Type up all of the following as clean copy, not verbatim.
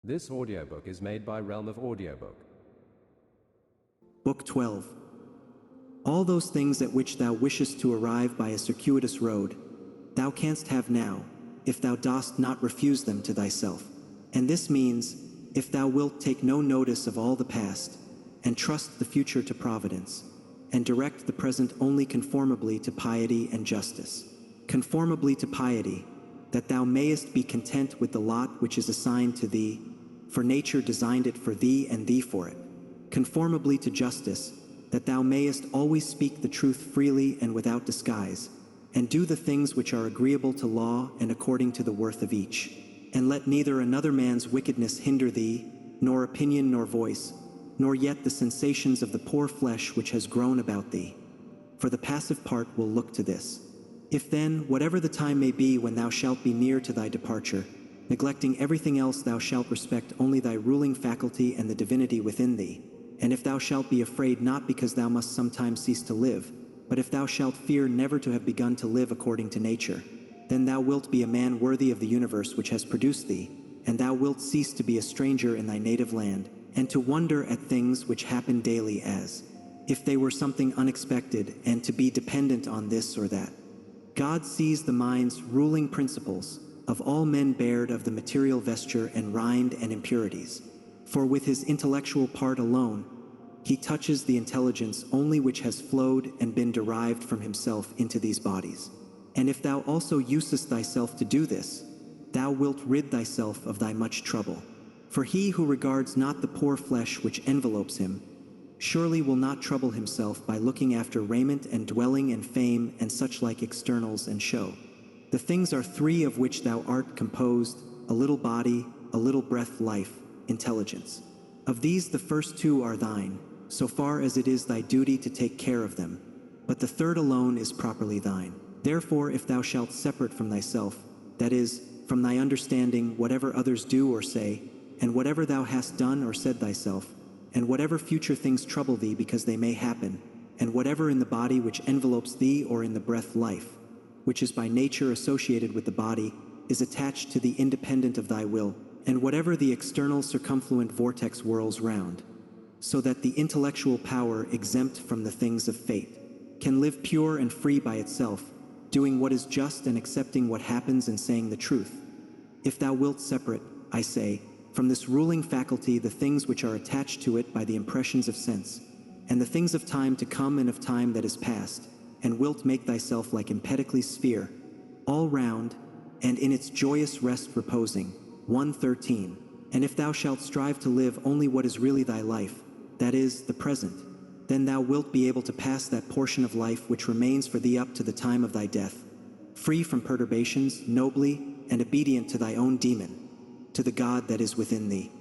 This audiobook is made by Realm of Audiobook. Book 12. All those things at which thou wishest to arrive by a circuitous road, thou canst have now, if thou dost not refuse them to thyself. And this means, if thou wilt take no notice of all the past, and trust the future to providence, and direct the present only conformably to piety and justice. Conformably to piety, that thou mayest be content with the lot which is assigned to thee, for nature designed it for thee and thee for it. Conformably to justice, that thou mayest always speak the truth freely and without disguise, and do the things which are agreeable to law and according to the worth of each. And let neither another man's wickedness hinder thee, nor opinion nor voice, nor yet the sensations of the poor flesh which has grown about thee. For the passive part will look to this. If then, whatever the time may be when thou shalt be near to thy departure, neglecting everything else, thou shalt respect only thy ruling faculty and the divinity within thee. And if thou shalt be afraid not because thou must sometime cease to live, but if thou shalt fear never to have begun to live according to nature, then thou wilt be a man worthy of the universe which has produced thee, and thou wilt cease to be a stranger in thy native land, and to wonder at things which happen daily as if they were something unexpected, and to be dependent on this or that. God sees the mind's ruling principles of all men bared of the material vesture and rind and impurities. For with his intellectual part alone, he touches the intelligence only which has flowed and been derived from himself into these bodies. And if thou also usest thyself to do this, thou wilt rid thyself of thy much trouble. For he who regards not the poor flesh which envelopes him, surely will not trouble himself by looking after raiment and dwelling and fame and such like externals and show. The things are three of which thou art composed, a little body, a little breath, life, intelligence. Of these the first two are thine, so far as it is thy duty to take care of them, but the third alone is properly thine. Therefore if thou shalt separate from thyself, that is, from thy understanding, whatever others do or say, and whatever thou hast done or said thyself, and whatever future things trouble thee because they may happen, and whatever in the body which envelopes thee or in the breath life, which is by nature associated with the body, is attached to thee independent of thy will, and whatever the external circumfluent vortex whirls round, so that the intellectual power exempt from the things of fate can live pure and free by itself, doing what is just and accepting what happens and saying the truth. If thou wilt separate, I say, from this ruling faculty the things which are attached to it by the impressions of sense, and the things of time to come and of time that is past, and wilt make thyself like Empedocles' sphere, all round, and in its joyous rest reposing. 1:13. And if thou shalt strive to live only what is really thy life, that is, the present, then thou wilt be able to pass that portion of life which remains for thee up to the time of thy death, free from perturbations, nobly, and obedient to thy own demon, to the God that is within thee.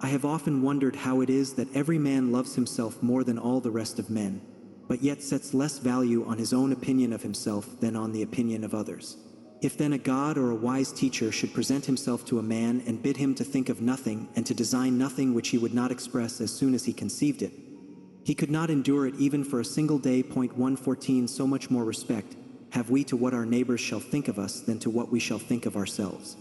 I have often wondered how it is that every man loves himself more than all the rest of men, but yet sets less value on his own opinion of himself than on the opinion of others. If then a God or a wise teacher should present himself to a man and bid him to think of nothing and to design nothing which he would not express as soon as he conceived it, he could not endure it even for a single day. 114. So much more respect have we to what our neighbors shall think of us than to what we shall think of ourselves.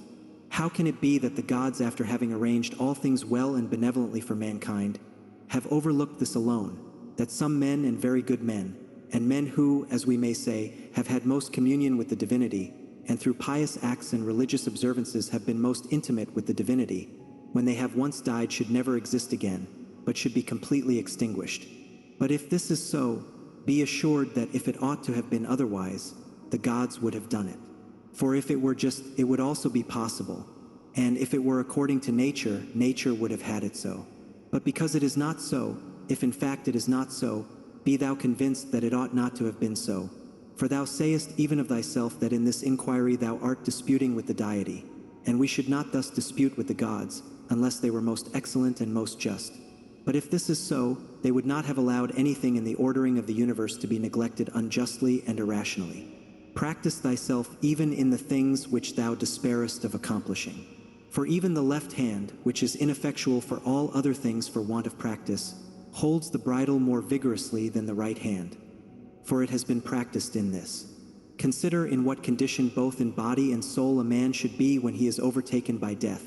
How can it be that the gods, after having arranged all things well and benevolently for mankind, have overlooked this alone, that some men and very good men, and men who, as we may say, have had most communion with the divinity, and through pious acts and religious observances have been most intimate with the divinity, when they have once died should never exist again, but should be completely extinguished? But if this is so, be assured that if it ought to have been otherwise, the gods would have done it. For if it were just, it would also be possible, and if it were according to nature, nature would have had it so. But because it is not so, if in fact it is not so, be thou convinced that it ought not to have been so. For thou sayest even of thyself that in this inquiry thou art disputing with the deity, and we should not thus dispute with the gods, unless they were most excellent and most just. But if this is so, they would not have allowed anything in the ordering of the universe to be neglected unjustly and irrationally. Practice thyself even in the things which thou despairest of accomplishing. For even the left hand, which is ineffectual for all other things for want of practice, holds the bridle more vigorously than the right hand, for it has been practiced in this. Consider in what condition both in body and soul a man should be when he is overtaken by death.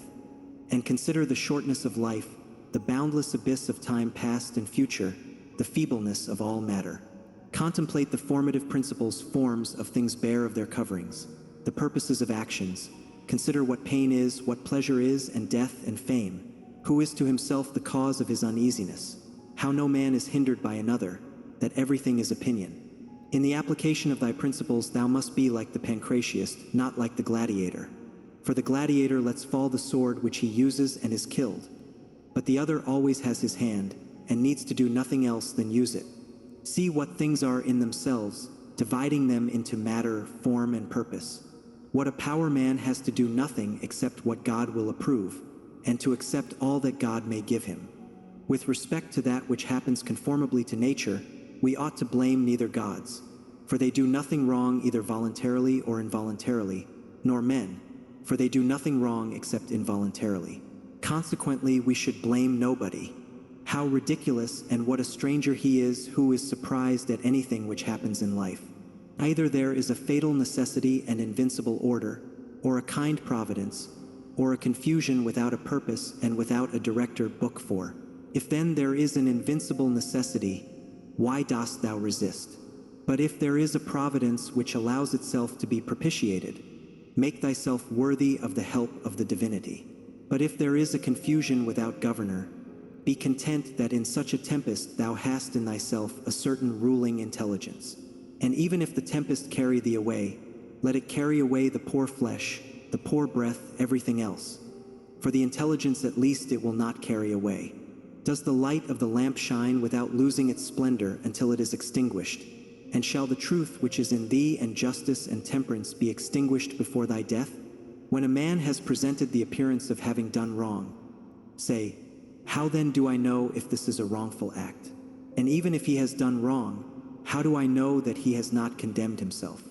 and consider the shortness of life, the boundless abyss of time past and future, the feebleness of all matter. Contemplate the formative principles, forms of things bare of their coverings, the purposes of actions. Consider what pain is, what pleasure is, and death and fame. Who is to himself the cause of his uneasiness? How no man is hindered by another, that everything is opinion. In the application of thy principles thou must be like the pancratiast, not like the gladiator. For the gladiator lets fall the sword which he uses and is killed. But the other always has his hand, and needs to do nothing else than use it. See what things are in themselves, dividing them into matter, form, and purpose. What a power man has to do nothing except what God will approve, and to accept all that God may give him. With respect to that which happens conformably to nature, we ought to blame neither gods, for they do nothing wrong either voluntarily or involuntarily, nor men, for they do nothing wrong except involuntarily. Consequently, we should blame nobody. How ridiculous and what a stranger he is who is surprised at anything which happens in life. Either there is a fatal necessity and invincible order, or a kind providence, or a confusion without a purpose and without a director. Book 4. If then there is an invincible necessity, why dost thou resist? But if there is a providence which allows itself to be propitiated, make thyself worthy of the help of the divinity. But if there is a confusion without governor, be content that in such a tempest thou hast in thyself a certain ruling intelligence. And even if the tempest carry thee away, let it carry away the poor flesh, the poor breath, everything else. For the intelligence at least it will not carry away. Does the light of the lamp shine without losing its splendor until it is extinguished? And shall the truth which is in thee and justice and temperance be extinguished before thy death? When a man has presented the appearance of having done wrong, say, how then do I know if this is a wrongful act? And even if he has done wrong, how do I know that he has not condemned himself?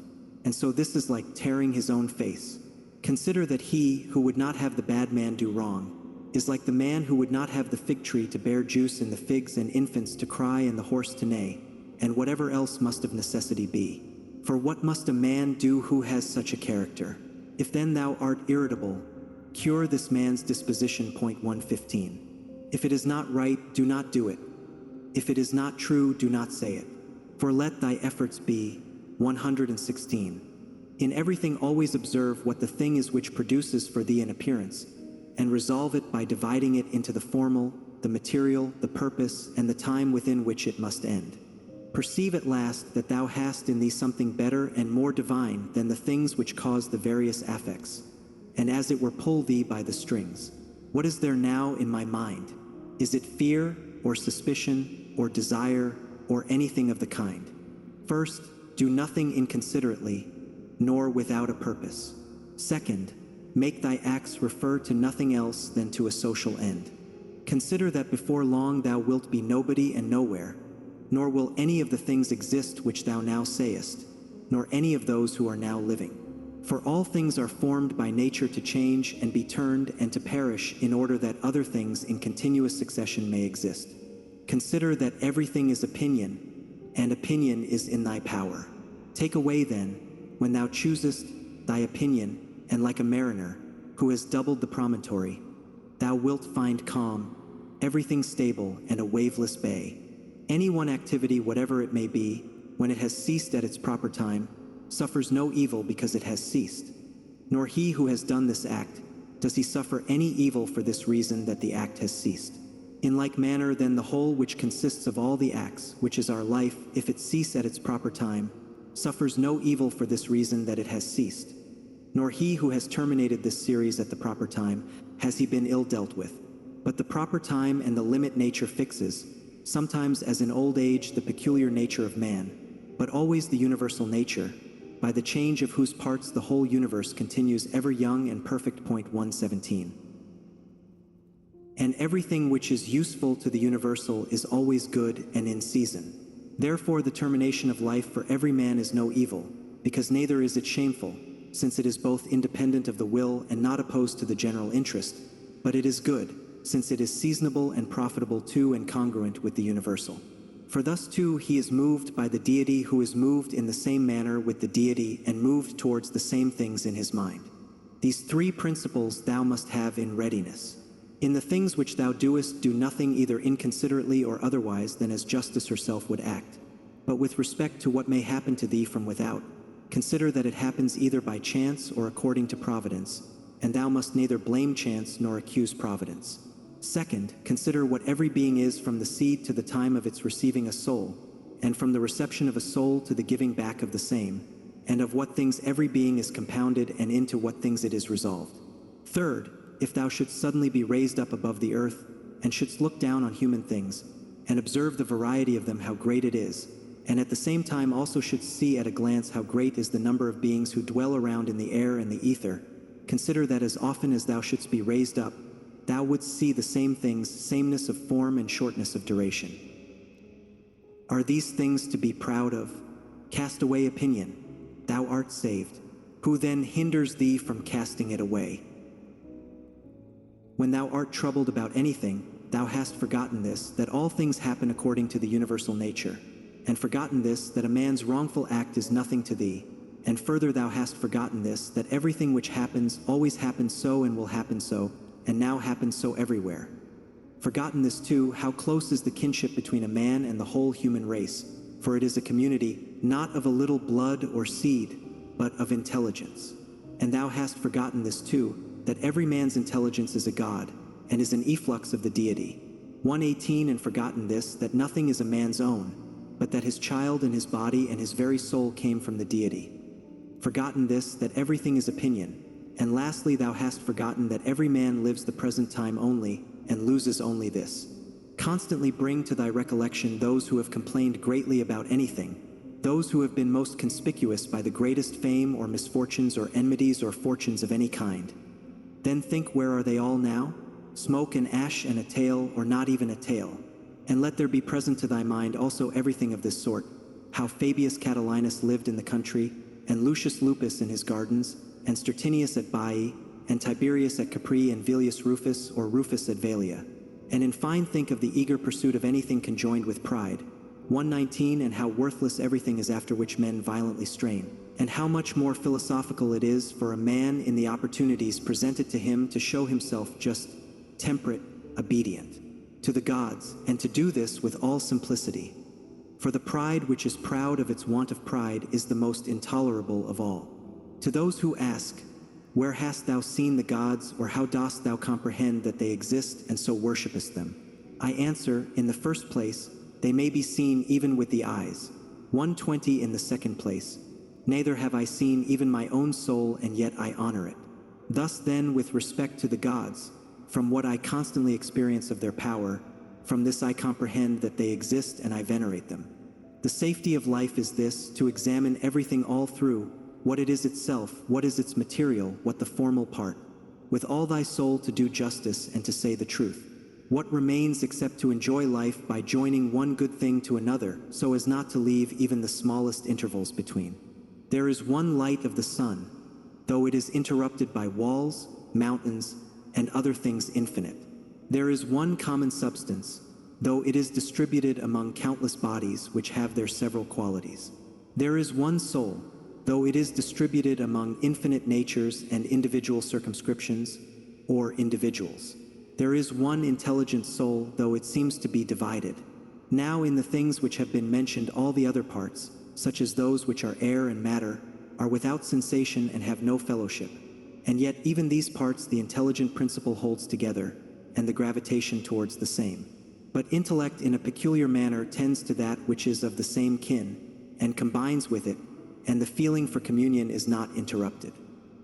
And so this is like tearing his own face. Consider that he who would not have the bad man do wrong is like the man who would not have the fig tree to bear juice and the figs and infants to cry and the horse to neigh, and whatever else must of necessity be. For what must a man do who has such a character? If then thou art irritable, cure this man's disposition. Point 115. If it is not right, do not do it. If it is not true, do not say it. For let thy efforts be. 116. In everything always observe what the thing is which produces for thee an appearance, and resolve it by dividing it into the formal, the material, the purpose, and the time within which it must end. Perceive at last that thou hast in thee something better and more divine than the things which cause the various affects, and as it were pull thee by the strings. What is there now in my mind? Is it fear, or suspicion, or desire, or anything of the kind? First, do nothing inconsiderately, nor without a purpose. Second, make thy acts refer to nothing else than to a social end. Consider that before long thou wilt be nobody and nowhere, nor will any of the things exist which thou now sayest, nor any of those who are now living. For all things are formed by nature to change and be turned and to perish in order that other things in continuous succession may exist. Consider that everything is opinion, and opinion is in thy power. Take away then, when thou choosest, thy opinion, and like a mariner, who has doubled the promontory, thou wilt find calm, everything stable, and a waveless bay. Any one activity, whatever it may be, when it has ceased at its proper time, suffers no evil because it has ceased. Nor he who has done this act, does he suffer any evil for this reason that the act has ceased. In like manner then the whole which consists of all the acts, which is our life, if it cease at its proper time, suffers no evil for this reason that it has ceased. Nor he who has terminated this series at the proper time, has he been ill dealt with. But the proper time and the limit nature fixes, sometimes as in old age the peculiar nature of man, but always the universal nature, by the change of whose parts the whole universe continues ever young and perfect. Point 117. And everything which is useful to the universal is always good and in season. Therefore the termination of life for every man is no evil, because neither is it shameful, since it is both independent of the will and not opposed to the general interest, but it is good, since it is seasonable and profitable to and congruent with the universal. For thus too he is moved by the deity who is moved in the same manner with the deity and moved towards the same things in his mind. These three principles thou must have in readiness. In the things which thou doest, do nothing either inconsiderately or otherwise than as justice herself would act. But with respect to what may happen to thee from without, consider that it happens either by chance or according to providence, and thou must neither blame chance nor accuse providence. Second, consider what every being is from the seed to the time of its receiving a soul, and from the reception of a soul to the giving back of the same, and of what things every being is compounded and into what things it is resolved. Third, if thou shouldst suddenly be raised up above the earth, and shouldst look down on human things, and observe the variety of them how great it is, and at the same time also shouldst see at a glance how great is the number of beings who dwell around in the air and the ether, consider that as often as thou shouldst be raised up, thou wouldst see the same things, sameness of form and shortness of duration. Are these things to be proud of? Cast away opinion. Thou art saved. Who then hinders thee from casting it away? When thou art troubled about anything, thou hast forgotten this, that all things happen according to the universal nature, and forgotten this, that a man's wrongful act is nothing to thee, and further thou hast forgotten this, that everything which happens always happens so and will happen so, and now happens so everywhere. Forgotten this too, how close is the kinship between a man and the whole human race, for it is a community, not of a little blood or seed, but of intelligence. And thou hast forgotten this too, that every man's intelligence is a god, and is an efflux of the deity. 118 And forgotten this, that nothing is a man's own, but that his child and his body and his very soul came from the deity. Forgotten this, that everything is opinion. And lastly, thou hast forgotten that every man lives the present time only, and loses only this. Constantly bring to thy recollection those who have complained greatly about anything, those who have been most conspicuous by the greatest fame or misfortunes or enmities or fortunes of any kind. Then think, where are they all now? Smoke and ash and a tale, or not even a tale. And let there be present to thy mind also everything of this sort, how Fabius Catilinus lived in the country, and Lucius Lupus in his gardens, and Stertinius at Baiae, and Tiberius at Capri, and Velius Rufus or Rufus at Velia. And in fine think of the eager pursuit of anything conjoined with pride. 119 And how worthless everything is after which men violently strain, and how much more philosophical it is for a man in the opportunities presented to him to show himself just, temperate, obedient to the gods, and to do this with all simplicity. For the pride which is proud of its want of pride is the most intolerable of all. To those who ask, where hast thou seen the gods, or how dost thou comprehend that they exist and so worshipest them? I answer, in the first place, they may be seen even with the eyes. 120 In the second place, neither have I seen even my own soul, and yet I honor it. Thus then, with respect to the gods, from what I constantly experience of their power, from this I comprehend that they exist, and I venerate them. The safety of life is this, to examine everything all through, what it is itself, what is its material, what the formal part, with all thy soul to do justice and to say the truth. What remains except to enjoy life by joining one good thing to another, so as not to leave even the smallest intervals between? There is one light of the sun, though it is interrupted by walls, mountains, and other things infinite. There is one common substance, though it is distributed among countless bodies which have their several qualities. There is one soul, though it is distributed among infinite natures and individual circumscriptions, or individuals. There is one intelligent soul, though it seems to be divided. Now in the things which have been mentioned, all the other parts, such as those which are air and matter, are without sensation and have no fellowship. And yet even these parts the intelligent principle holds together, and the gravitation towards the same. But intellect in a peculiar manner tends to that which is of the same kin, and combines with it, and the feeling for communion is not interrupted.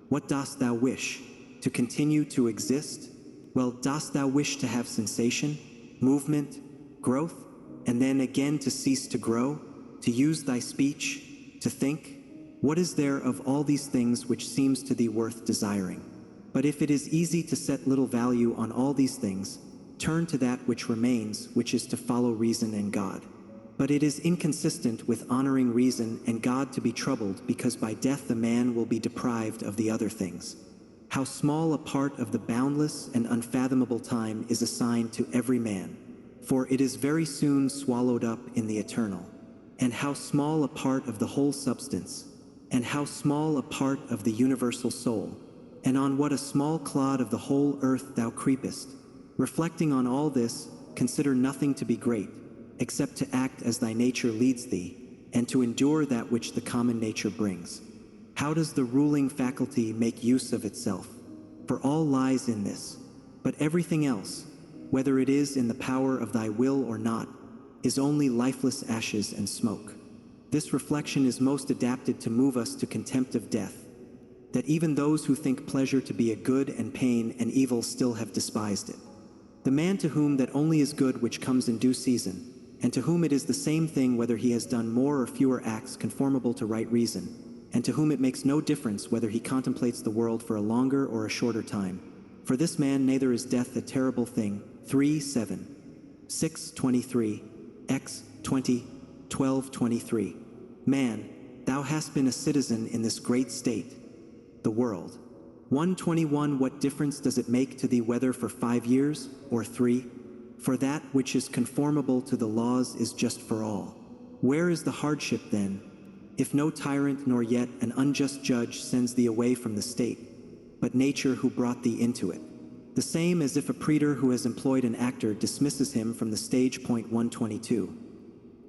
What dost thou wish? To continue to exist? Well, dost thou wish to have sensation, movement, growth, and then again to cease to grow, to use thy speech, to think? What is there of all these things which seems to thee worth desiring? But if it is easy to set little value on all these things, turn to that which remains, which is to follow reason and God. But it is inconsistent with honoring reason and God to be troubled, because by death the man will be deprived of the other things. How small a part of the boundless and unfathomable time is assigned to every man, for it is very soon swallowed up in the eternal. And how small a part of the whole substance, and how small a part of the universal soul, and on what a small clod of the whole earth thou creepest, Reflecting on all this, consider nothing to be great, except to act as thy nature leads thee, and to endure that which the common nature brings. How does the ruling faculty make use of itself? For all lies in this. But everything else, whether it is in the power of thy will or not, is only lifeless ashes and smoke. This reflection is most adapted to move us to contempt of death, that even those who think pleasure to be a good and pain and evil still have despised it. The man to whom that only is good which comes in due season, and to whom it is the same thing whether he has done more or fewer acts conformable to right reason, and to whom it makes no difference whether he contemplates the world for a longer or a shorter time. For this man neither is death a terrible thing. 3:7, 6:23, X 20, 12:23. Man, thou hast been a citizen in this great state, the world. 1:21. What difference does it make to thee whether for 5 years or 3? For that which is conformable to the laws is just for all. Where is the hardship then, if no tyrant nor yet an unjust judge sends thee away from the state, but nature who brought thee into it? The same as if a praetor who has employed an actor dismisses him from the stage. 122.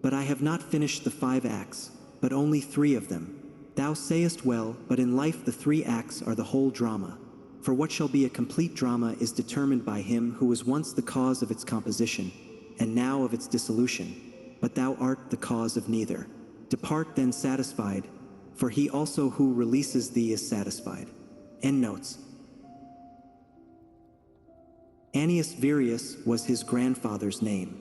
But I have not finished the 5 acts, but only 3 of them. Thou sayest well, but in life the 3 acts are the whole drama. For what shall be a complete drama is determined by him who was once the cause of its composition, and now of its dissolution, but thou art the cause of neither. Depart then satisfied, for he also who releases thee is satisfied. Endnotes. Annius Virius was his grandfather's name.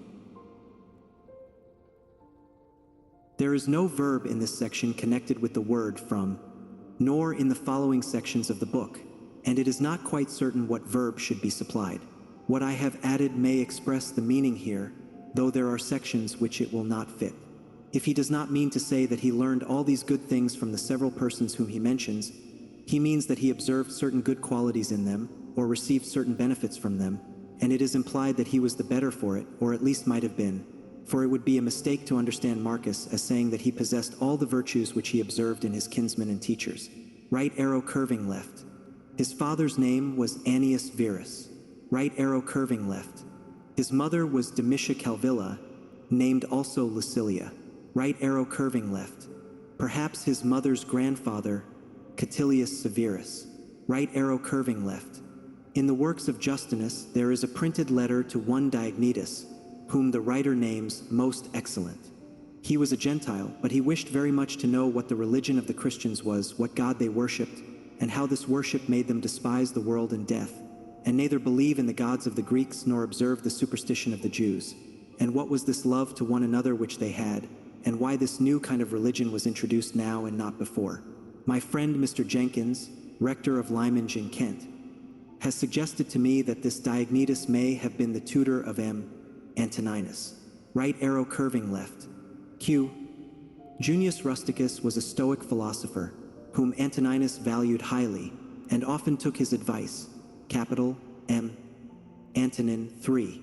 There is no verb in this section connected with the word from, nor in the following sections of the book, and it is not quite certain what verb should be supplied. What I have added may express the meaning here, though there are sections which it will not fit. If he does not mean to say that he learned all these good things from the several persons whom he mentions, he means that he observed certain good qualities in them, or received certain benefits from them, and it is implied that he was the better for it, or at least might have been, for it would be a mistake to understand Marcus as saying that he possessed all the virtues which he observed in his kinsmen and teachers. Right arrow curving left. His father's name was Annius Verus. Right arrow curving left. His mother was Domitia Calvilla, named also Lucilia. Right arrow curving left. Perhaps his mother's grandfather, Catilius Severus. Right arrow curving left. In the works of Justinus, there is a printed letter to one Diognetus, whom the writer names Most Excellent. He was a Gentile, but he wished very much to know what the religion of the Christians was, what God they worshipped, and how this worship made them despise the world and death, and neither believe in the gods of the Greeks nor observe the superstition of the Jews, and what was this love to one another which they had, and why this new kind of religion was introduced now and not before. My friend Mr. Jenkins, rector of Lyminge in Kent, has suggested to me that this Diognetus may have been the tutor of M. Antoninus. Right arrow curving left. Q. Junius Rusticus was a Stoic philosopher, whom Antoninus valued highly, and often took his advice. Capital M. Antonin 3.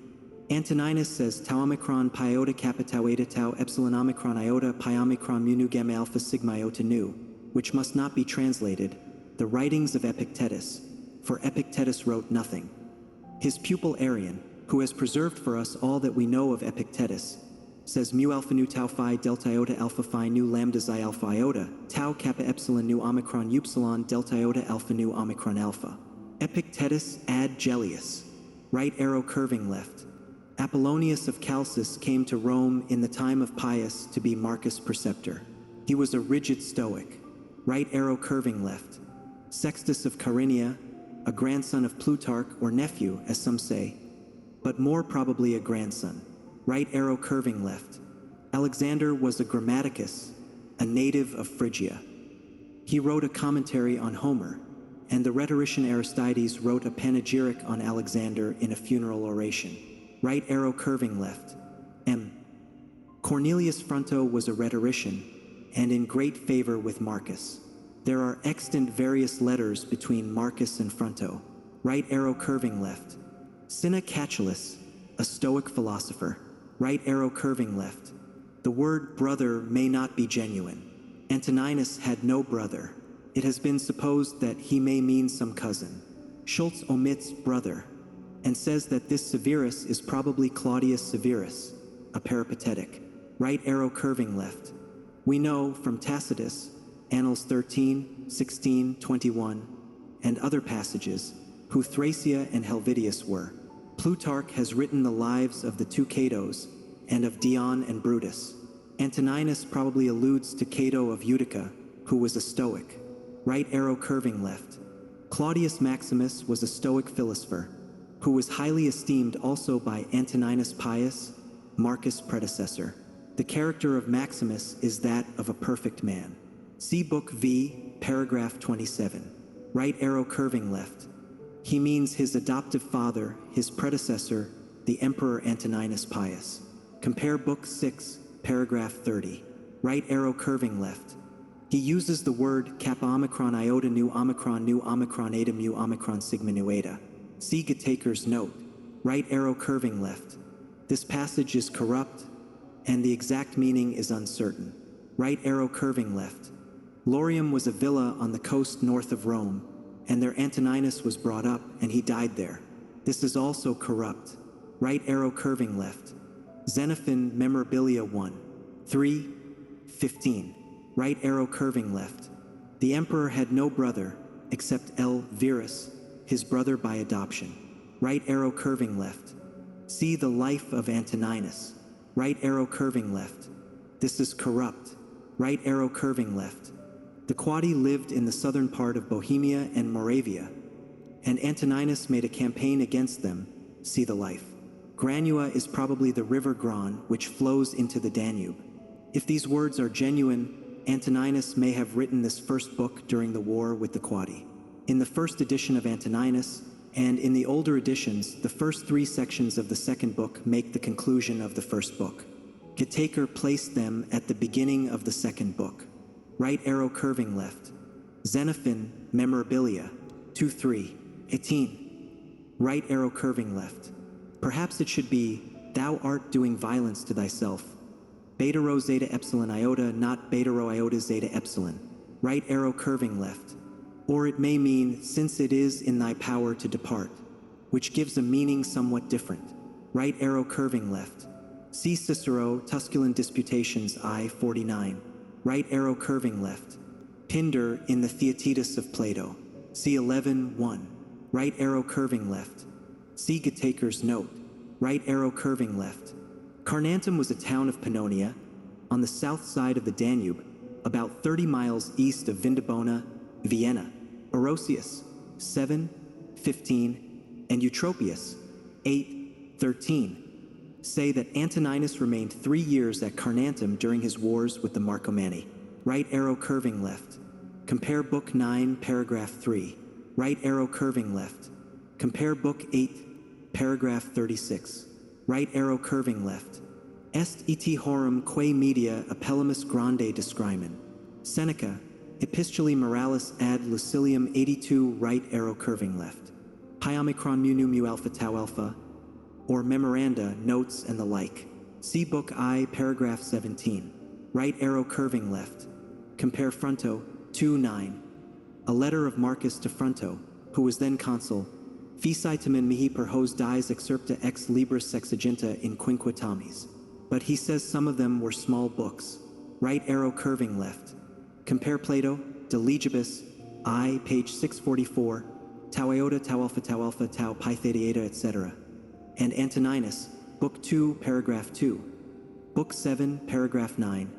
Antoninus says tau omicron pi iota kappa tau eta tau epsilon omicron iota pi omicron mu nu gamma alpha sigma iota nu, which must not be translated, the writings of Epictetus, for Epictetus wrote nothing. His pupil Arian, who has preserved for us all that we know of Epictetus, says mu alpha nu tau phi delta iota alpha phi nu lambda xi alpha iota, tau kappa epsilon nu omicron upsilon delta iota alpha nu omicron alpha. Epictetus ad Gellius. Right arrow curving left. Apollonius of Chalcis came to Rome in the time of Pius to be Marcus Preceptor. He was a rigid Stoic. Right arrow curving left. Sextus of Carinthia, a grandson of Plutarch, or nephew, as some say, but more probably a grandson. Right arrow curving left. Alexander was a grammaticus, a native of Phrygia. He wrote a commentary on Homer, and the rhetorician Aristides wrote a panegyric on Alexander in a funeral oration. Right arrow curving left. M. Cornelius Fronto was a rhetorician, and in great favor with Marcus. There are extant various letters between Marcus and Fronto. Right arrow curving left. Cinna Catullus, a Stoic philosopher. Right arrow curving left. The word brother may not be genuine. Antoninus had no brother. It has been supposed that he may mean some cousin. Schultz omits brother. and says that this Severus is probably Claudius Severus, a peripatetic, right arrow curving left. We know from Tacitus, Annals 13, 16, 21, and other passages, who Thracia and Helvidius were. Plutarch has written the lives of the two Catos, and of Dion and Brutus. Antoninus probably alludes to Cato of Utica, who was a Stoic, right arrow curving left. Claudius Maximus was a Stoic philosopher, who was highly esteemed also by Antoninus Pius, Marcus' predecessor. The character of Maximus is that of a perfect man. See Book V, paragraph 27. Right arrow curving left. He means his adoptive father, his predecessor, the Emperor Antoninus Pius. Compare Book 6, paragraph 30. Right arrow curving left. He uses the word kappa omicron iota nu omicron eta mu omicron sigma nu eta. See Gataker's note. Right arrow curving left. This passage is corrupt, and the exact meaning is uncertain. Right arrow curving left. Lorium was a villa on the coast north of Rome, and there Antoninus was brought up, and he died there. This is also corrupt. Right arrow curving left. Xenophon Memorabilia 1, 3, 15. Right arrow curving left. The emperor had no brother, except L. Verus, his brother by adoption. Right arrow curving left. See the life of Antoninus. Right arrow curving left. This is corrupt. Right arrow curving left. The Quadi lived in the southern part of Bohemia and Moravia, and Antoninus made a campaign against them. See the life. Granua is probably the river Gran, which flows into the Danube. If these words are genuine, Antoninus may have written this first book during the war with the Quadi. In the first edition of Antoninus, and in the older editions, the first 3 sections of the second book make the conclusion of the first book. Gataker placed them at the beginning of the second book. Right arrow curving left. Xenophon Memorabilia 2-3, 18. Right arrow curving left. Perhaps it should be, thou art doing violence to thyself. Beta rho zeta epsilon iota, not beta rho iota zeta epsilon. Right arrow curving left. Or it may mean, since it is in thy power to depart, which gives a meaning somewhat different. Right arrow curving left. See Cicero, Tusculan Disputations I 49. Right arrow curving left. Pindar in the Theaetetus of Plato. See 11:1. Right arrow curving left. See Gataker's note. Right arrow curving left. Carnuntum was a town of Pannonia, on the south side of the Danube, about 30 miles east of Vindobona, Vienna. Orosius 7:15 and Eutropius 8:13 say that Antoninus remained 3 years at Carnuntum during his wars with the Marcomanni. Right arrow curving left. Compare Book 9, paragraph 3. Right arrow curving left. Compare Book 8, paragraph 36. Right arrow curving left. Est et horum quae media appellimus grande descrimen. Seneca, Epistulae Moralis ad Lucilium 82. Right arrow curving left. Pi omicron mu nu mu alpha tau alpha, or memoranda, notes, and the like. See Book I, paragraph 17. Right arrow curving left. Compare Fronto 2:9. A letter of Marcus to Fronto, who was then consul. Ficitamen mihi per hos dies excerpta ex libris sexaginta in quinquitamis. But he says some of them were small books. Right arrow curving left. Compare Plato, De Legibus, I, page 644, tau iota, tau alpha, tau pi theta eta, etc. And Antoninus, Book 2, paragraph 2. Book 7, paragraph 9.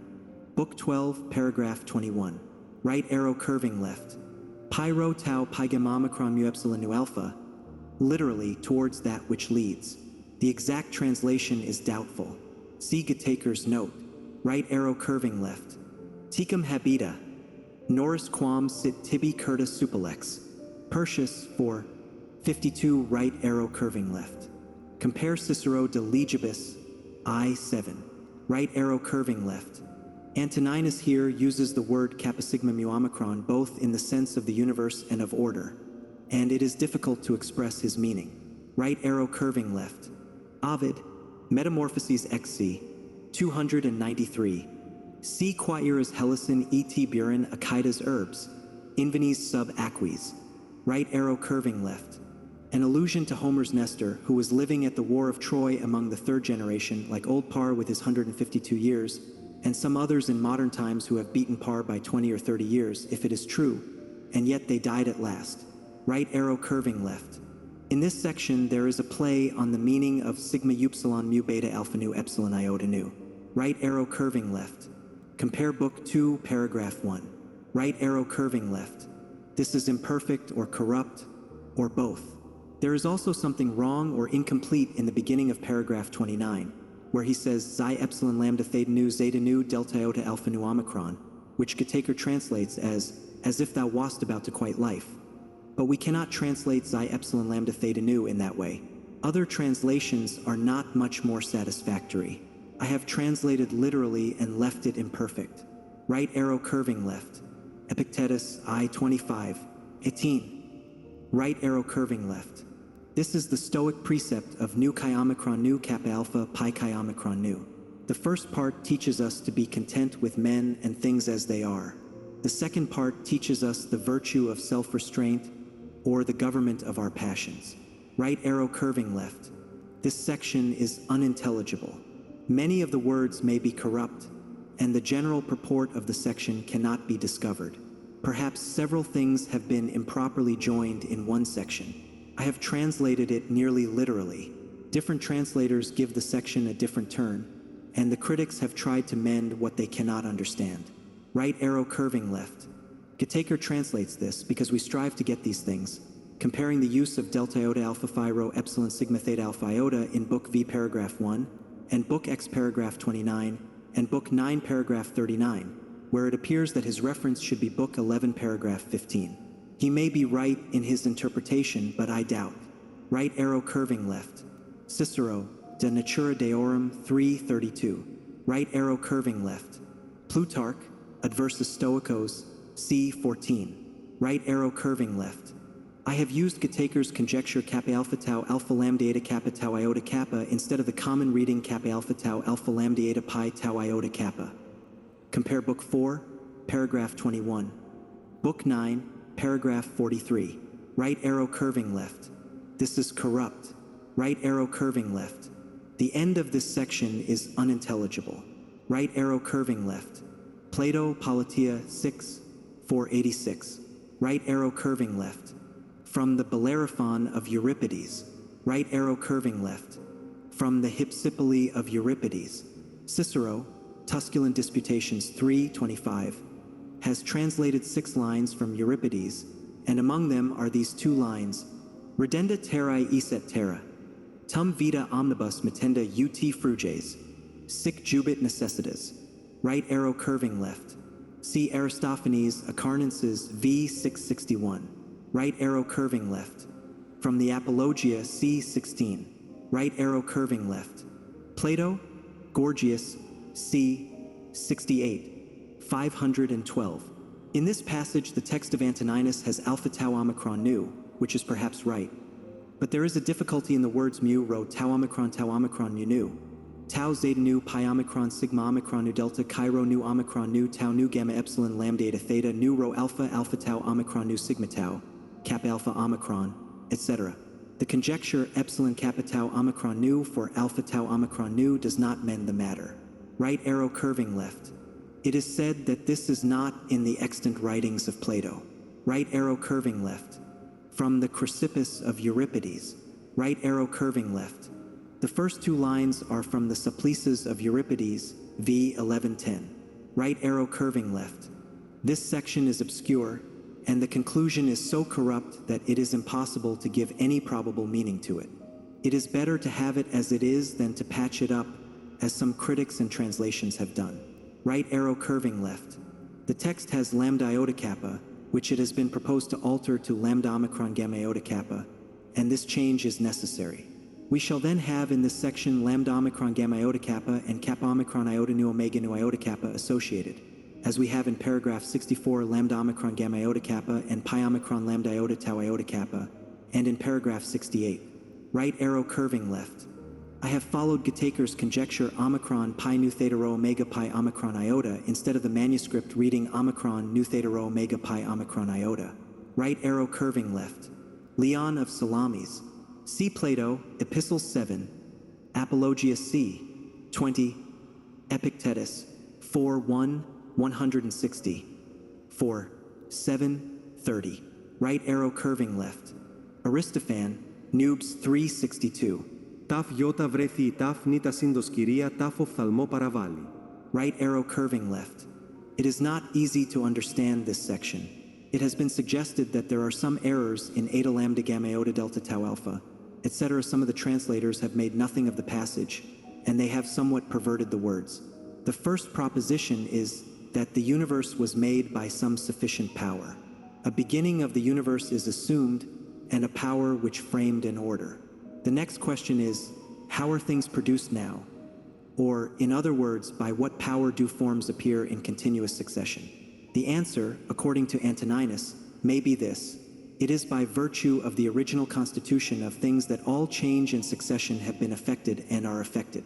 Book 12, paragraph 21. Right arrow curving left. Pi rho tau pi gamma omicron mu epsilon nu alpha, literally towards that which leads. The exact translation is doubtful. See Gataker's note. Right arrow curving left. Tecum habita. Noris quam sit tibi curta supelex. Persius 4. 52. Right arrow curving left. Compare Cicero De Legibus, I 7. Right arrow curving left. Antoninus here uses the word kappa sigma mu omicron both in the sense of the universe and of order, and it is difficult to express his meaning. Right arrow curving left. Ovid, Metamorphoses XC, 293. See Quaeras Hellicin et Burin Acitas herbs, invenis sub aquis. Right arrow curving left. an allusion to Homer's Nestor, who was living at the War of Troy among the third generation, like old Par with his 152 years, and some others in modern times who have beaten Par by 20 or 30 years, if it is true, and yet they died at last. Right arrow curving left. In this section, there is a play on the meaning of sigma upsilon mu beta alpha nu epsilon iota nu. Right arrow curving left. Compare Book 2, paragraph 1. Right arrow curving left. This is imperfect or corrupt, or both. There is also something wrong or incomplete in the beginning of paragraph 29, where he says xi epsilon lambda theta nu zeta nu delta iota alpha nu omicron, which Gataker translates as if thou wast about to quite life. But we cannot translate xi epsilon lambda theta nu in that way. Other translations are not much more satisfactory. I have translated literally and left it imperfect. Right arrow curving left. Epictetus I 25, 18. Right arrow curving left. This is the Stoic precept of nu chi omicron nu kappa alpha pi chi omicron nu. The first part teaches us to be content with men and things as they are. The second part teaches us the virtue of self-restraint, or the government of our passions. Right arrow curving left. This section is unintelligible. Many of the words may be corrupt, and the general purport of the section cannot be discovered. Perhaps several things have been improperly joined in one section. I have translated it nearly literally. Different translators give the section a different turn, and the critics have tried to mend what they cannot understand. Right arrow curving left. Gataker translates this because we strive to get these things, comparing the use of delta iota alpha phi rho epsilon sigma theta alpha iota in Book V paragraph 1, and Book X paragraph 29, and Book 9 paragraph 39, where it appears that his reference should be Book 11 paragraph 15. He may be right in his interpretation, but I doubt. Right arrow curving left. Cicero, De Natura Deorum 3:32. Right arrow curving left. Plutarch, Adversus Stoicos, c. 14. Right arrow curving left. I have used Gataker's conjecture kappa alpha tau alpha lambda eta kappa tau iota kappa instead of the common reading kappa alpha tau alpha lambda eta pi tau iota kappa. Compare Book 4, paragraph 21. Book 9, paragraph 43. Right arrow curving left. This is corrupt. Right arrow curving left. The end of this section is unintelligible. Right arrow curving left. Plato, Politia 6, 486. Right arrow curving left. From the Bellerophon of Euripides. Right arrow curving left. From the Hypsipyle of Euripides. Cicero, Tusculan Disputations 3:25, has translated 6 lines from Euripides, and among them are these 2 lines: Redenda terrae eset terra, tum vita omnibus mittenda ut fruges, sic jubit necessitas. Right arrow curving left. See Aristophanes' Acarnances v. 661. Right arrow curving left. From the Apologia c. 16. Right arrow curving left. Plato, Gorgias, c. 68, 512. In this passage, the text of Antoninus has alpha tau omicron nu, which is perhaps right. But there is a difficulty in the words mu rho tau omicron nu nu. Tau zeta nu pi omicron sigma omicron nu delta chi rho nu omicron nu tau nu gamma epsilon lambda eta theta nu rho alpha alpha tau omicron nu sigma tau, kappa alpha omicron, etc. The conjecture epsilon kappa tau omicron nu for alpha tau omicron nu does not mend the matter. Right arrow curving left. It is said that this is not in the extant writings of Plato. Right arrow curving left. From the Chrysippus of Euripides. Right arrow curving left. The first 2 lines are from the Supplices of Euripides, v. 1110. Right arrow curving left. This section is obscure, and the conclusion is so corrupt that it is impossible to give any probable meaning to it. It is better to have it as it is than to patch it up, as some critics and translations have done. Right arrow curving left. The text has lambda iota kappa, which it has been proposed to alter to lambda omicron gamma iota kappa, and this change is necessary. We shall then have in this section lambda omicron gamma iota kappa and kappa omicron iota nu omega nu iota kappa associated, as we have in paragraph 64 lambda omicron gamma iota kappa and pi omicron lambda iota tau iota kappa, and in paragraph 68. Right arrow curving left. I have followed Gataker's conjecture omicron pi nu theta rho omega pi omicron iota instead of the manuscript reading omicron nu theta rho omega pi omicron iota. Right arrow curving left. Leon of Salamis. See Plato, Epistles 7, Apologia C, 20, Epictetus, 4:1, 160, 4, 7, 30. Right arrow curving left. Aristophan, Nubes 3:62. Ταφ γιώτα βρέθη η ταφ νήτα σύντος κυρία ταφ οφθαλμό παραβάλλει. Right arrow curving left. It is not easy to understand this section. It has been suggested that there are some errors in eta lambda gamma iota delta tau alpha, etc. Some of the translators have made nothing of the passage, and they have somewhat perverted the words. The first proposition is that the universe was made by some sufficient power. A beginning of the universe is assumed, and a power which framed an order. The next question is, how are things produced now? Or, in other words, by what power do forms appear in continuous succession? The answer, according to Antoninus, may be this. It is by virtue of the original constitution of things that all change in succession have been affected and are affected.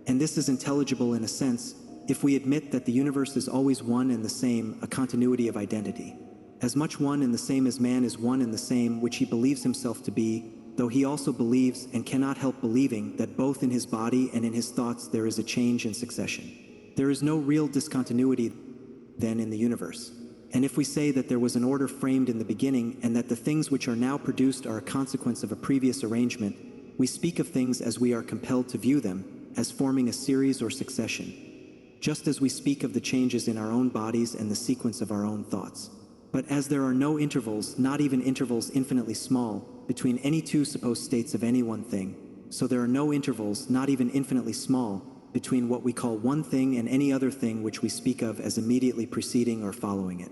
And this is intelligible in a sense, if we admit that the universe is always one and the same, a continuity of identity. As much one and the same as man is one and the same which he believes himself to be, though he also believes and cannot help believing that both in his body and in his thoughts there is a change in succession. There is no real discontinuity then in the universe. And if we say that there was an order framed in the beginning and that the things which are now produced are a consequence of a previous arrangement, we speak of things as we are compelled to view them, as forming a series or succession, just as we speak of the changes in our own bodies and the sequence of our own thoughts. But as there are no intervals, not even intervals infinitely small, between any two supposed states of any one thing, so there are no intervals, not even infinitely small, between what we call one thing and any other thing which we speak of as immediately preceding or following it.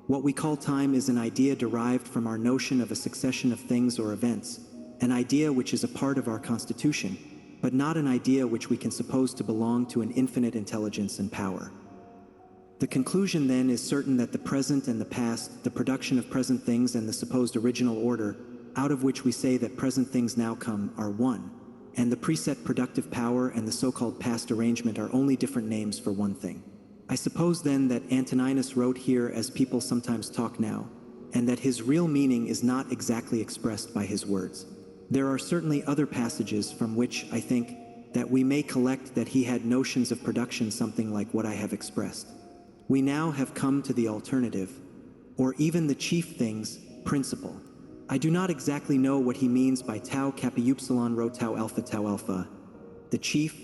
What we call time is an idea derived from our notion of a succession of things or events, an idea which is a part of our constitution, but not an idea which we can suppose to belong to an infinite intelligence and power. The conclusion then is certain that the present and the past, the production of present things and the supposed original order, out of which we say that present things now come, are one, and the preset productive power and the so-called past arrangement are only different names for one thing. I suppose then that Antoninus wrote here as people sometimes talk now, and that his real meaning is not exactly expressed by his words. There are certainly other passages from which, I think, that we may collect that he had notions of production something like what I have expressed. We now have come to the alternative, or even the chief things, principle. I do not exactly know what he means by tau kappa upsilon rho tau alpha, the chief,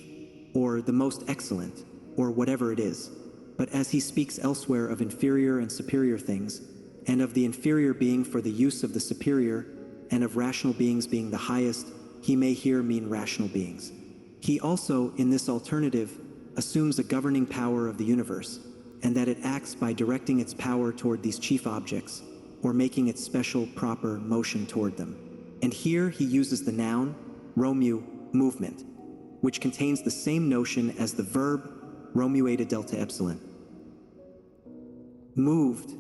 or the most excellent, or whatever it is. But as he speaks elsewhere of inferior and superior things, and of the inferior being for the use of the superior, and of rational beings being the highest, he may here mean rational beings. He also, in this alternative, assumes a governing power of the universe, and that it acts by directing its power toward these chief objects, or making its special, proper motion toward them. And here he uses the noun, romu, movement, which contains the same notion as the verb, romuata delta epsilon. Moved,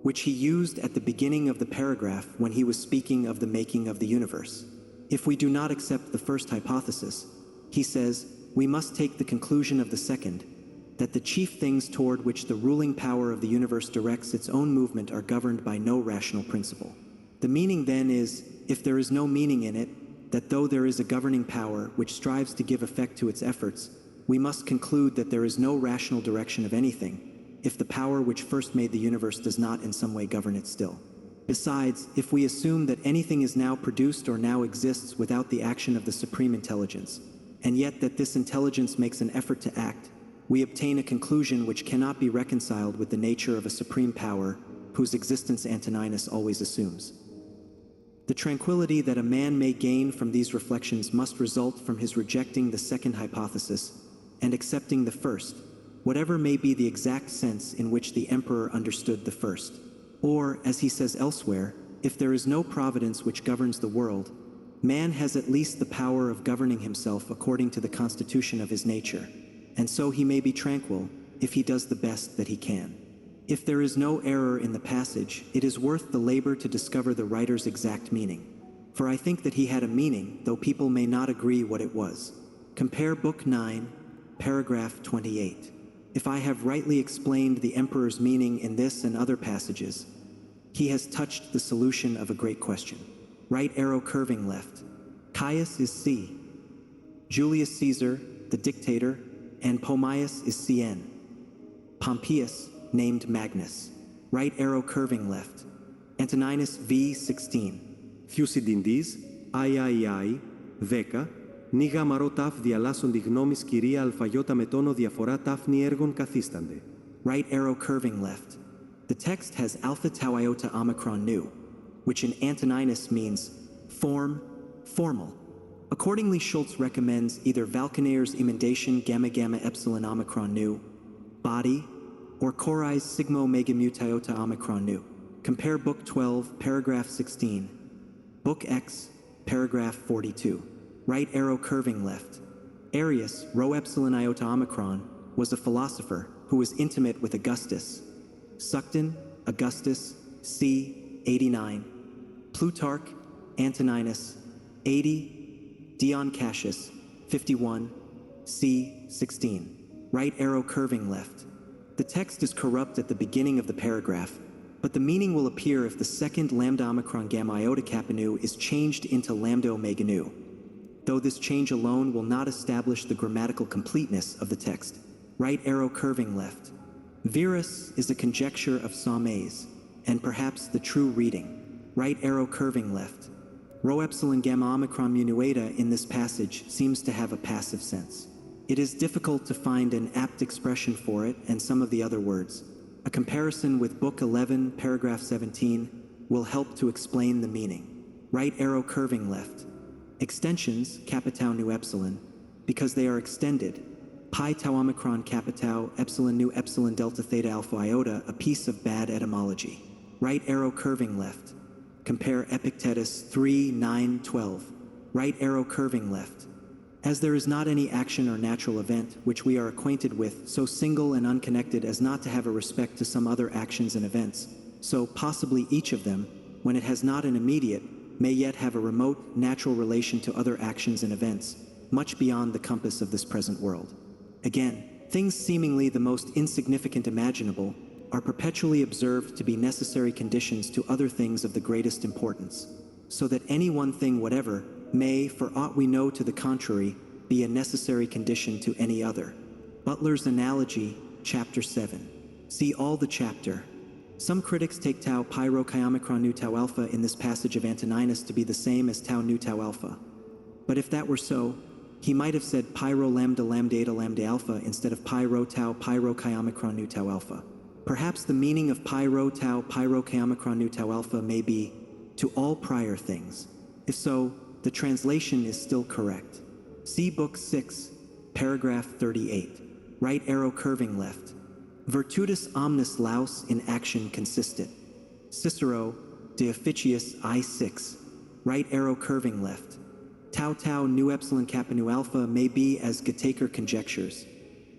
which he used at the beginning of the paragraph when he was speaking of the making of the universe. If we do not accept the first hypothesis, he says, we must take the conclusion of the second, that the chief things toward which the ruling power of the universe directs its own movement are governed by no rational principle. The meaning then is, if there is no meaning in it, that though there is a governing power which strives to give effect to its efforts, we must conclude that there is no rational direction of anything, if the power which first made the universe does not in some way govern it still. Besides, if we assume that anything is now produced or now exists without the action of the supreme intelligence, and yet that this intelligence makes an effort to act, we obtain a conclusion which cannot be reconciled with the nature of a supreme power, whose existence Antoninus always assumes. The tranquility that a man may gain from these reflections must result from his rejecting the second hypothesis and accepting the first, whatever may be the exact sense in which the emperor understood the first. Or, as he says elsewhere, if there is no providence which governs the world, man has at least the power of governing himself according to the constitution of his nature, and so he may be tranquil, if he does the best that he can. If there is no error in the passage, it is worth the labor to discover the writer's exact meaning. For I think that he had a meaning, though people may not agree what it was. Compare Book 9, paragraph 28. If I have rightly explained the emperor's meaning in this and other passages, he has touched the solution of a great question. right arrow curving left. Caius is C. Julius Caesar, the dictator, and Pomius is CN. Pompeius, named Magnus, right arrow curving left. Antoninus V16. Thucydidis, III, 10, νι γαμαρό ταφ διαλάσσοντι γνώμης κυρία αλφαγιώτα με τόνο διαφορά τάφνη έργων καθίστανται. Right arrow curving left. The text has alpha tau iota omicron nu, which in Antoninus means form, formal. Accordingly, Schultz recommends either Valkenaer's emendation gamma gamma epsilon omicron nu, body, or Corai's sigma omega mut iota omicron nu. Compare Book 12, paragraph 16. Book X, paragraph 42. Right arrow curving left. Arius, rho epsilon iota omicron, was a philosopher who was intimate with Augustus. Sucton, Augustus, c. 89. Plutarch, Antoninus, 80. Dion Cassius, 51. c. 16. Right arrow curving left. The text is corrupt at the beginning of the paragraph, but the meaning will appear if the second lambda omicron gamma iota kappa nu is changed into lambda omega nu, though this change alone will not establish the grammatical completeness of the text. Right arrow curving left. Verus is a conjecture of Saumaise, and perhaps the true reading. Right arrow curving left. Rho epsilon gamma omicron munueta in this passage seems to have a passive sense. It is difficult to find an apt expression for it and some of the other words. A comparison with Book 11, paragraph 17, will help to explain the meaning. Right arrow curving left. Extensions, kappa tau nu epsilon, because they are extended. Pi tau omicron kappa tau epsilon nu epsilon delta theta alpha iota, a piece of bad etymology. Right arrow curving left. Compare Epictetus 3, 9, 12. Right arrow curving left. As there is not any action or natural event which we are acquainted with so single and unconnected as not to have a respect to some other actions and events, so possibly each of them, when it has not an immediate, may yet have a remote, natural relation to other actions and events, much beyond the compass of this present world. Again, things seemingly the most insignificant imaginable are perpetually observed to be necessary conditions to other things of the greatest importance, so that any one thing whatever may, for aught we know to the contrary, be a necessary condition to any other. Butler's Analogy, Chapter 7. See all the chapter. Some critics take tau pi rho chi omicron nu tau alpha in this passage of Antoninus to be the same as tau nu tau alpha. But if that were so, he might have said pi rho lambda lambda eta lambda alpha instead of pi rho tau pi rho chi omicron nu tau alpha. Perhaps the meaning of pi rho tau pi rho chi omicron nu tau alpha may be to all prior things. If so, the translation is still correct. See Book 6, paragraph 38. Right arrow curving left. Virtutus omnis laus in action consistit. Cicero, De Officiis I6. Right arrow curving left. Tau tau nu epsilon kappa nu alpha may be, as Gataker conjectures,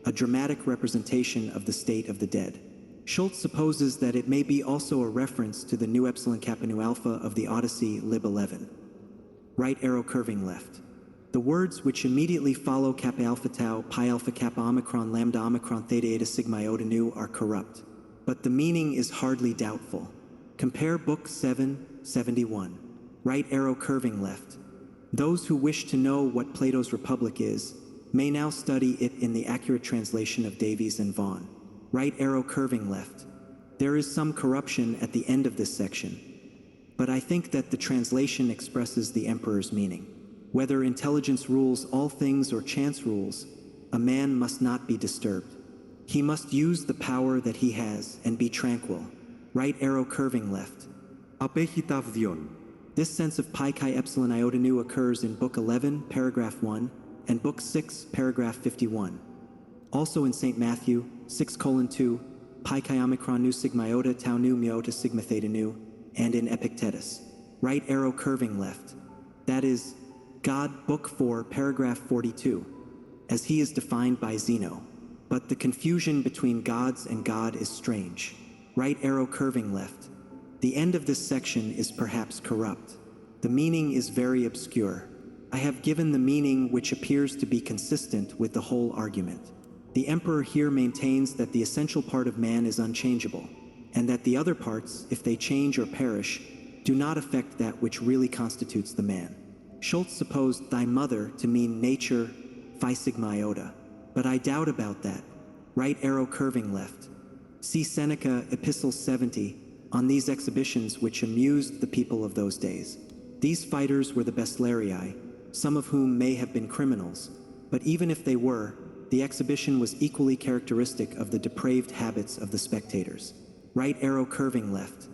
a dramatic representation of the state of the dead. Schultz supposes that it may be also a reference to the nu epsilon kappa nu alpha of the Odyssey, Lib 11. Right arrow curving left. The words which immediately follow kappa alpha tau, pi alpha kappa omicron lambda omicron theta eta sigma iota nu are corrupt, but the meaning is hardly doubtful. Compare Book 7, 71. Right arrow curving left. Those who wish to know what Plato's Republic is, may now study it in the accurate translation of Davies and Vaughan. Right arrow curving left. There is some corruption at the end of this section, but I think that the translation expresses the emperor's meaning. Whether intelligence rules all things or chance rules, a man must not be disturbed. He must use the power that he has and be tranquil. Right arrow curving left. Απέχει ταφ διόν. This sense of pi chi epsilon iota nu occurs in Book 11, paragraph 1, and Book 6, paragraph 51. Also in St. Matthew, 6:2, pi chi omicron nu sigma iota tau nu miota sigma theta nu, and in Epictetus. Right arrow curving left. That is, God, Book 4, paragraph 42, as he is defined by Zeno. But the confusion between gods and God is strange. Right arrow curving left. The end of this section is perhaps corrupt. The meaning is very obscure. I have given the meaning which appears to be consistent with the whole argument. The emperor here maintains that the essential part of man is unchangeable, and that the other parts, if they change or perish, do not affect that which really constitutes the man. Schultz supposed thy mother to mean nature, phi sigma iota, but I doubt about that. Right arrow curving left. See Seneca, Epistle 70, on these exhibitions which amused the people of those days. These fighters were the Bestlarii, some of whom may have been criminals, but even if they were, the exhibition was equally characteristic of the depraved habits of the spectators. Right arrow curving left.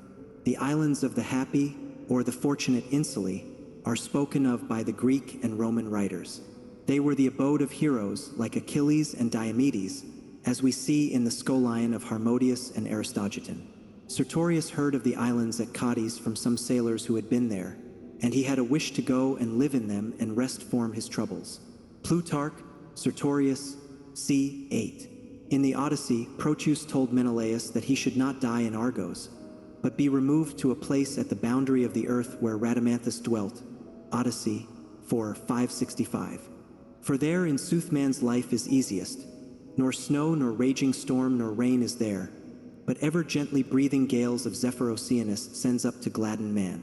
The islands of the happy, or the fortunate insuli, are spoken of by the Greek and Roman writers. They were the abode of heroes like Achilles and Diomedes, as we see in the Scholion of Harmodius and Aristogiton. Sertorius heard of the islands at Cadiz from some sailors who had been there, and he had a wish to go and live in them and rest from his troubles. Plutarch, Sertorius, c. 8. In the Odyssey, Proteus told Menelaus that he should not die in Argos, but be removed to a place at the boundary of the earth where Rhadamanthus dwelt. Odyssey 4:565. For there in sooth man's life is easiest, nor snow nor raging storm nor rain is there, but ever gently breathing gales of Zephyr Oceanus sends up to gladden man.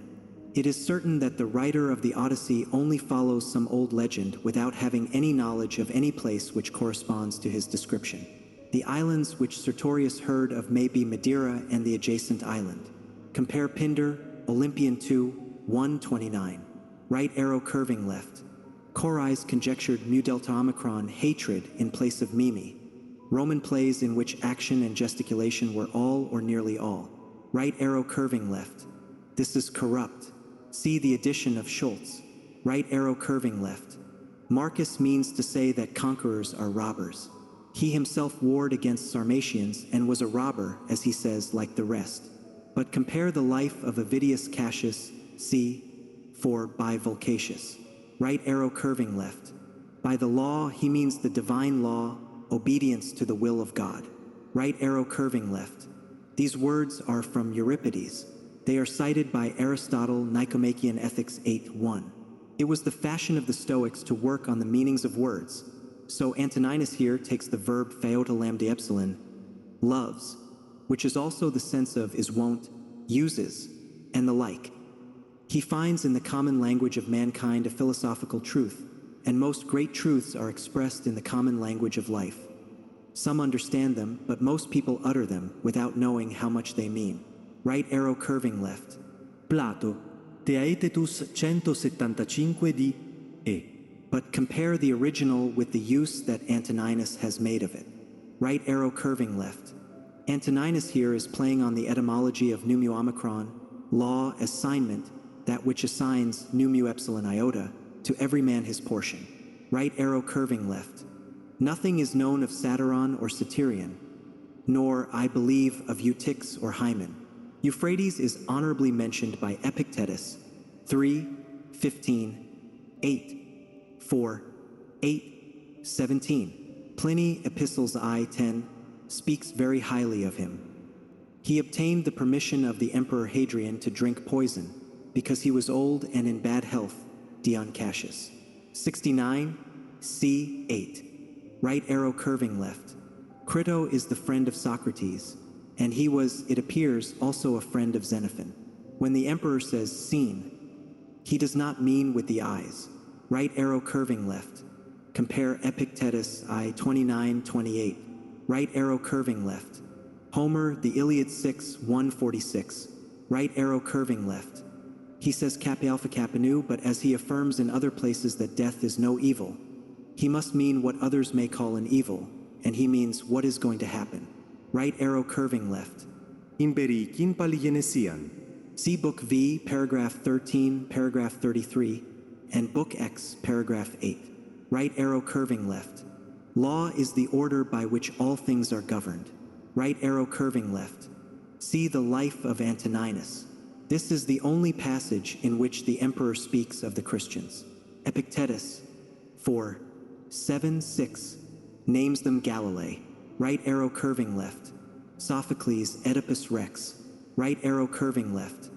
It is certain that the writer of the Odyssey only follows some old legend without having any knowledge of any place which corresponds to his description. The islands which Sertorius heard of may be Madeira and the adjacent island. Compare Pindar, Olympian 2:129. Right arrow curving left. Corais conjectured mu delta omicron hatred in place of mimi. Roman plays in which action and gesticulation were all or nearly all. Right arrow curving left. This is corrupt. See the addition of Schultz. Right arrow curving left. Marcus means to say that conquerors are robbers. He himself warred against Sarmatians and was a robber, as he says, like the rest. But compare the life of Avidius Cassius, c. 4 by Volcatius. Right arrow curving left. By the law, he means the divine law, obedience to the will of God. Right arrow curving left. These words are from Euripides. They are cited by Aristotle, Nicomachean Ethics 8:1. It was the fashion of the Stoics to work on the meanings of words. So Antoninus here takes the verb theota lambda epsilon, loves, which is also the sense of is wont, uses, and the like. He finds in the common language of mankind a philosophical truth, and most great truths are expressed in the common language of life. Some understand them, but most people utter them without knowing how much they mean. Right arrow curving left. Plato, Theaetetus 175 di E. But compare the original with the use that Antoninus has made of it. Right arrow curving left. Antoninus here is playing on the etymology of nu mu omicron, law, assignment, that which assigns nu mu epsilon iota, to every man his portion. Right arrow curving left. Nothing is known of Satyron or Satyrion, nor, I believe, of Eutychus or Hymen. Euphrates is honorably mentioned by Epictetus, 3:15, 8, 4, 8, 17. Pliny, Epistles I-10, speaks very highly of him. He obtained the permission of the Emperor Hadrian to drink poison, because he was old and in bad health, Dion Cassius. 69, c. 8. Right arrow curving left. Crito is the friend of Socrates, and he was, it appears, also a friend of Xenophon. When the emperor says seen, he does not mean with the eyes. Right arrow curving left. Compare Epictetus I-29-28. Right arrow curving left. Homer, the Iliad 6:146. Right arrow curving left. He says Kappa Alpha Kappa Nu, but as he affirms in other places that death is no evil, he must mean what others may call an evil, and he means what is going to happen. Right arrow curving left. Imperikin Paligenesian. See Book V, paragraph 13, paragraph 33, and Book X, paragraph 8. Right arrow curving left. Law is the order by which all things are governed. Right arrow curving left. See the life of Antoninus. This is the only passage in which the emperor speaks of the Christians. Epictetus 4:7-6 names them Galilee. Right arrow curving left. Sophocles, Oedipus Rex. Right arrow curving left.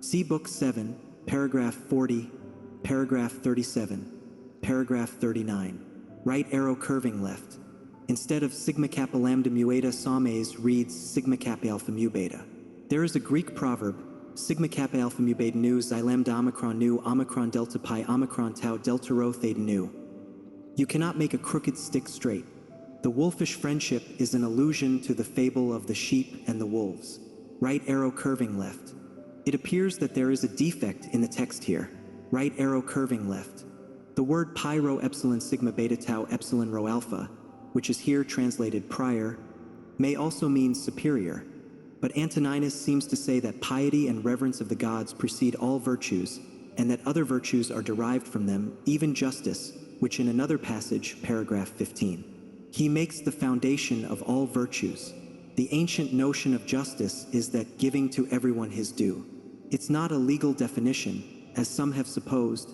See Book 7, paragraph 40, paragraph 37, paragraph 39. Right arrow curving left. Instead of sigma kappa lambda mu eta Sames reads sigma kappa alpha mu beta. There is a Greek proverb, sigma kappa alpha mu beta nu xi lambda omicron nu omicron delta pi omicron tau delta rho theta nu. You cannot make a crooked stick straight. The wolfish friendship is an allusion to the fable of the sheep and the wolves. Right arrow curving left. It appears that there is a defect in the text here. Right arrow curving left. The word pi rho epsilon sigma beta tau epsilon rho alpha, which is here translated prior, may also mean superior. But Antoninus seems to say that piety and reverence of the gods precede all virtues, and that other virtues are derived from them, even justice, which in another passage, paragraph 15. He makes the foundation of all virtues. The ancient notion of justice is that giving to everyone his due. It's not a legal definition, as some have supposed,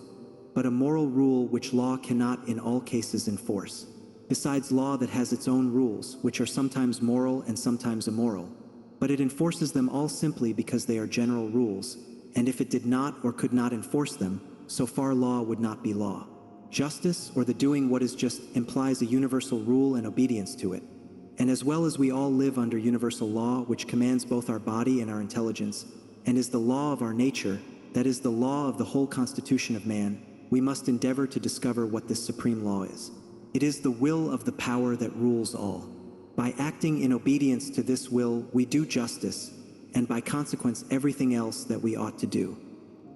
but a moral rule which law cannot in all cases enforce. Besides law that has its own rules, which are sometimes moral and sometimes immoral, but it enforces them all simply because they are general rules, and if it did not or could not enforce them, so far law would not be law. Justice, or the doing what is just, implies a universal rule and obedience to it. And as well as we all live under universal law, which commands both our body and our intelligence, and is the law of our nature, that is the law of the whole constitution of man, we must endeavor to discover what this supreme law is. It is the will of the power that rules all. By acting in obedience to this will, we do justice, and by consequence everything else that we ought to do.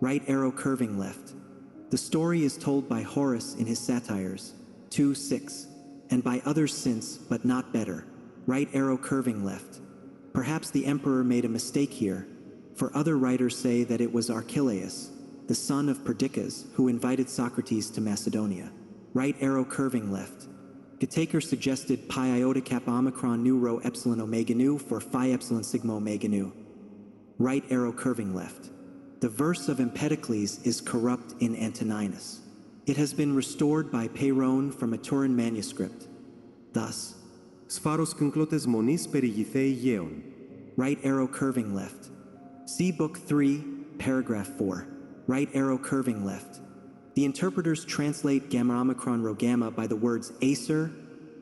Right arrow curving left. The story is told by Horace in his Satires, 2:6, and by others since, but not better. Right arrow curving left. Perhaps the emperor made a mistake here, for other writers say that it was Archelaus, the son of Perdiccas, who invited Socrates to Macedonia. Right arrow curving left. Getaker suggested pi iota kappa omicron nu rho epsilon omega nu for phi epsilon sigma omega nu. Right arrow curving left. The verse of Empedocles is corrupt in Antoninus. It has been restored by Peyron from a Turin manuscript. Thus, Sfaros kynklotes monis perigithei geon. right arrow curving left. See Book 3, paragraph 4. Right arrow curving left. The interpreters translate gamma omicron rho gamma by the words acer,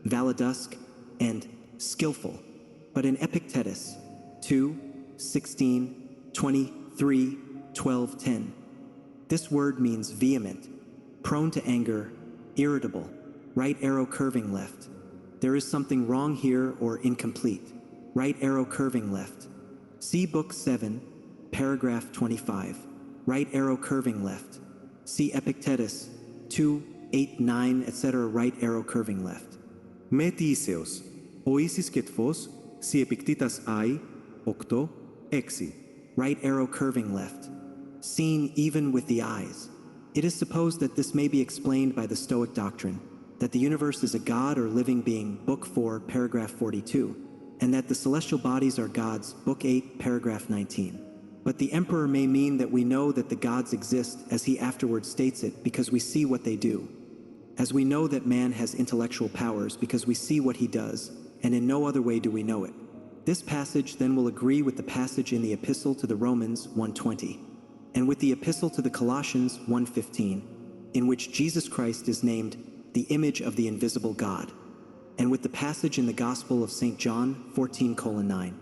validusk, and skillful. But in Epictetus 2, 16, 23, 12, 10, this word means vehement, prone to anger, irritable, right arrow curving left. There is something wrong here or incomplete. Right arrow curving left. See Book 7, paragraph 25. Right arrow curving left. See Epictetus 2, 8, 9, etc. Right arrow curving left. Με τι ίσεως. Ο ίσης και τφός, σι επικτήτας άι, 8, 6. Right arrow curving left. Seen even with the eyes. It is supposed that this may be explained by the Stoic doctrine, that the universe is a god or living being, Book 4, paragraph 42, and that the celestial bodies are gods, Book 8, paragraph 19. But the emperor may mean that we know that the gods exist, as he afterwards states it, because we see what they do. As we know that man has intellectual powers because we see what he does, and in no other way do we know it. This passage then will agree with the passage in the Epistle to the Romans 1:20, and with the Epistle to the Colossians 1:15, in which Jesus Christ is named the image of the invisible God, and with the passage in the Gospel of St. John 14:9.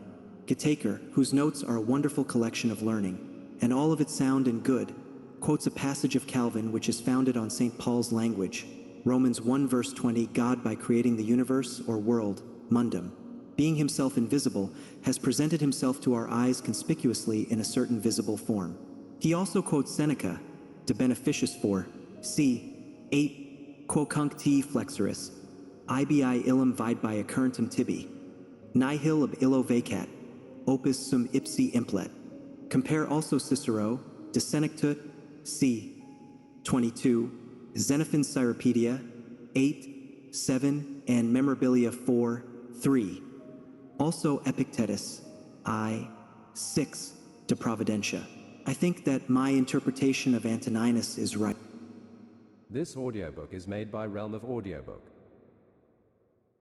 Getaker, whose notes are a wonderful collection of learning, and all of it sound and good, quotes a passage of Calvin which is founded on St. Paul's language, Romans 1 verse 20, God by creating the universe or world, mundum, being himself invisible, has presented himself to our eyes conspicuously in a certain visible form. He also quotes Seneca, De Beneficiis 4, c. 8, quocunc te flexoris, ibi illum vide by occurrentum tibi, nihil ab illo vacat, opus sum ipsi implet. Compare also Cicero, De Senectut, c. 22, Xenophon's Cyropedia, 8, 7, and Memorabilia 4, 3. Also Epictetus, I, 6, De Providentia. I think that my interpretation of Antoninus is right. This audiobook is made by Realm of Audiobook.